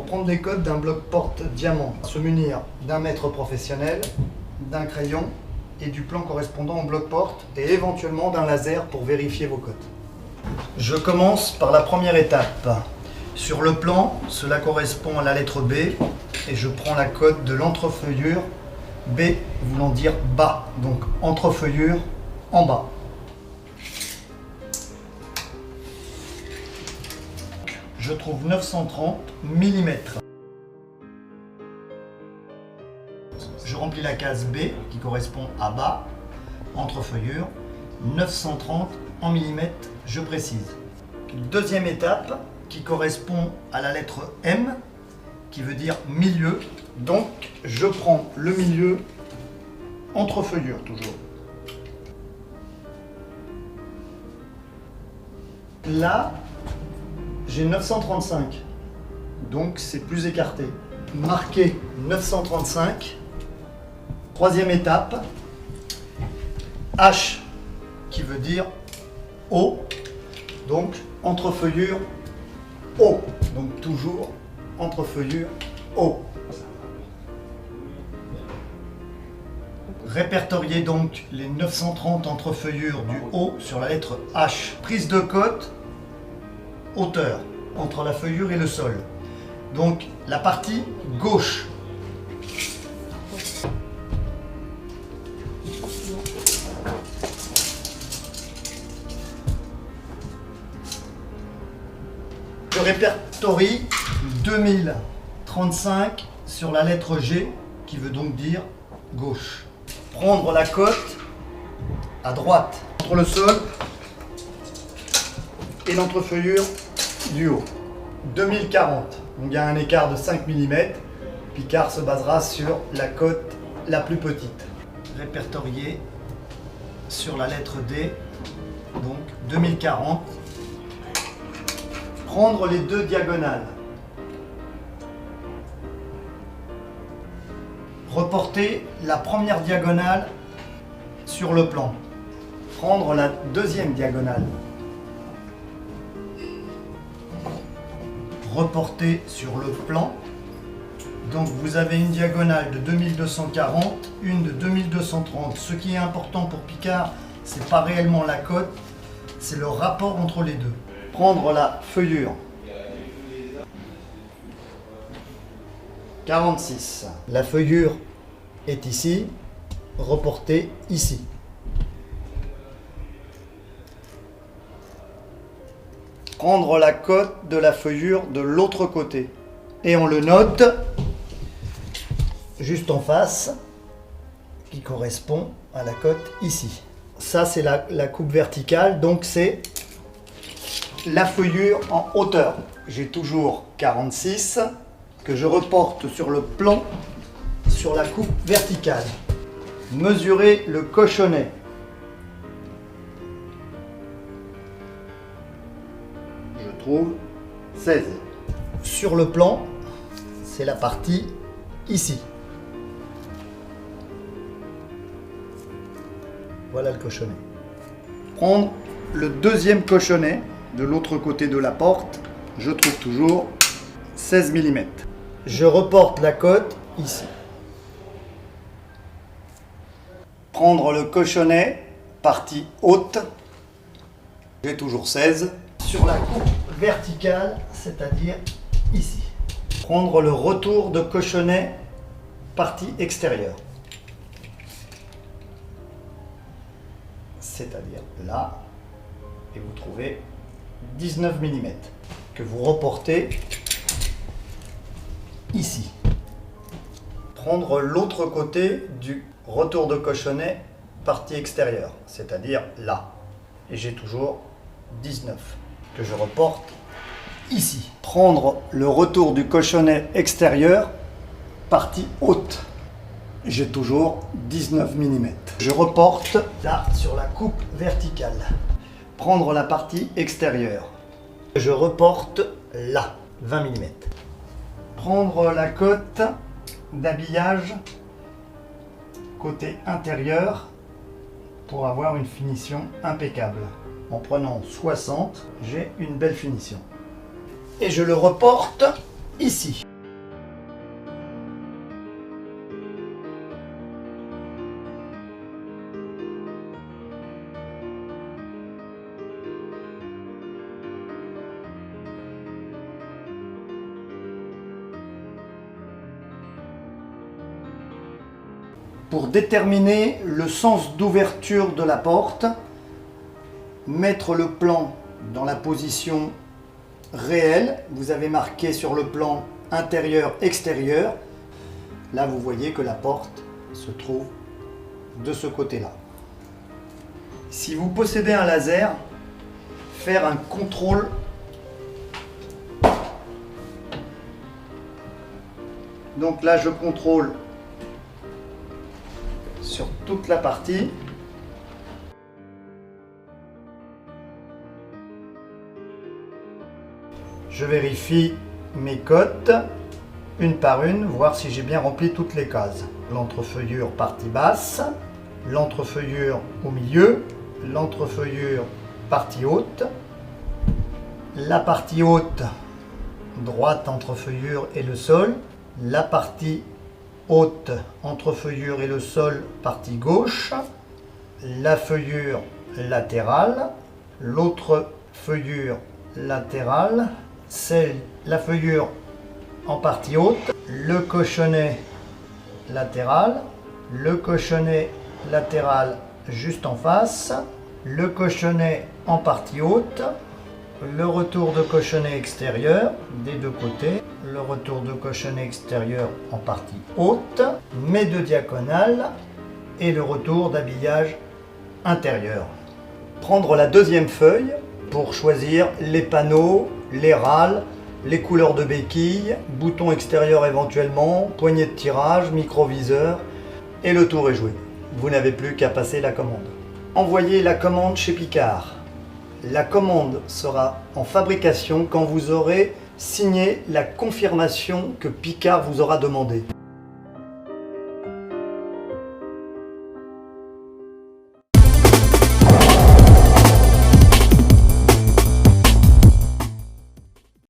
prendre les codes d'un bloc porte diamant, se munir d'un mètre professionnel, d'un crayon et du plan correspondant au bloc porte et éventuellement d'un laser pour vérifier vos codes. Je commence par la première étape. Sur le plan, cela correspond à la lettre B et je prends la cote de l'entrefeuillure, B voulant dire bas, donc entrefeuillure en bas. Je trouve 930 mm. Je remplis la case B qui correspond à bas, entrefeuillure, 930 en millimètres, je précise. Deuxième étape qui correspond à la lettre M qui veut dire milieu. Donc je prends le milieu, entrefeuillure toujours. Là, j'ai 935, donc c'est plus écarté. Marqué 935. Troisième étape, H qui veut dire haut, donc entrefeuillure haut, donc toujours entrefeuillure haut. Répertoriez donc les 930 entrefeuillures du haut sur la lettre H. Prise de cote, hauteur entre la feuillure et le sol. Donc la partie gauche. Je répertorie 2035 sur la lettre G qui veut donc dire gauche. Prendre la cote à droite entre le sol et l'entrefeuillure du haut. 2040, donc il y a un écart de 5 mm. Picard se basera sur la cote la plus petite. Répertorié sur la lettre D, donc 2040. Prendre les deux diagonales. Reporter la première diagonale sur le plan. Prendre la deuxième diagonale. Reporter sur le plan. Donc vous avez une diagonale de 2240, une de 2230. Ce qui est important pour Picard, c'est pas réellement la cote, c'est le rapport entre les deux. Prendre la feuillure. 46. La feuillure est ici, reportée ici. Prendre la cote de la feuillure de l'autre côté. Et on le note juste en face, qui correspond à la cote ici. Ça, c'est la coupe verticale, donc c'est la feuillure en hauteur. J'ai toujours 46 que je reporte sur le plan, sur la coupe verticale. Mesurer le cochonnet. Je trouve 16. Sur le plan, c'est la partie ici. Voilà le cochonnet. Prendre le deuxième cochonnet de l'autre côté de la porte, je trouve toujours 16 mm. Je reporte la cote ici. Prendre le cochonnet, partie haute, j'ai toujours 16. Sur la coupe verticale, c'est-à-dire ici. Prendre le retour de cochonnet, partie extérieure. C'est-à-dire là, et vous trouvez 19 mm que vous reportez ici. Prendre l'autre côté du retour de cochonnet, partie extérieure, c'est-à-dire là. Et j'ai toujours 19 que je reporte ici. Prendre le retour du cochonnet extérieur, partie haute. J'ai toujours 19 mm. Je reporte là sur la coupe verticale. Prendre la partie extérieure. Je reporte là, 20 mm. Prendre la cote d'habillage côté intérieur pour avoir une finition impeccable. En prenant 60, j'ai une belle finition. Et je le reporte ici. Pour déterminer le sens d'ouverture de la porte, mettre le plan dans la position réelle. Vous avez marqué sur le plan intérieur-extérieur. Là, vous voyez que la porte se trouve de ce côté-là. Si vous possédez un laser, faire un contrôle donc là je contrôle sur toute la partie. Je vérifie mes cotes une par une, voir si j'ai bien rempli toutes les cases. L'entrefeuillure partie basse, l'entrefeuillure au milieu, l'entrefeuillure partie haute, la partie haute droite entrefeuillure et le sol, la partie haute entrefeuillure et le sol partie gauche, la feuillure latérale, l'autre feuillure latérale, la feuillure en partie haute, le cochonnet latéral, le cochonnet latéral juste en face, le cochonnet en partie haute, le retour de cochonnet extérieur des deux côtés, le retour de cochonnet extérieur en partie haute, mes deux diagonales et le retour d'habillage intérieur. Prendre la deuxième feuille pour choisir les panneaux, les râles, les couleurs de béquilles, boutons extérieurs éventuellement, poignée de tirage, microviseur et le tour est joué. Vous n'avez plus qu'à passer la commande. Envoyez la commande chez Picard. La commande sera en fabrication quand vous aurez signé la confirmation que Picard vous aura demandé.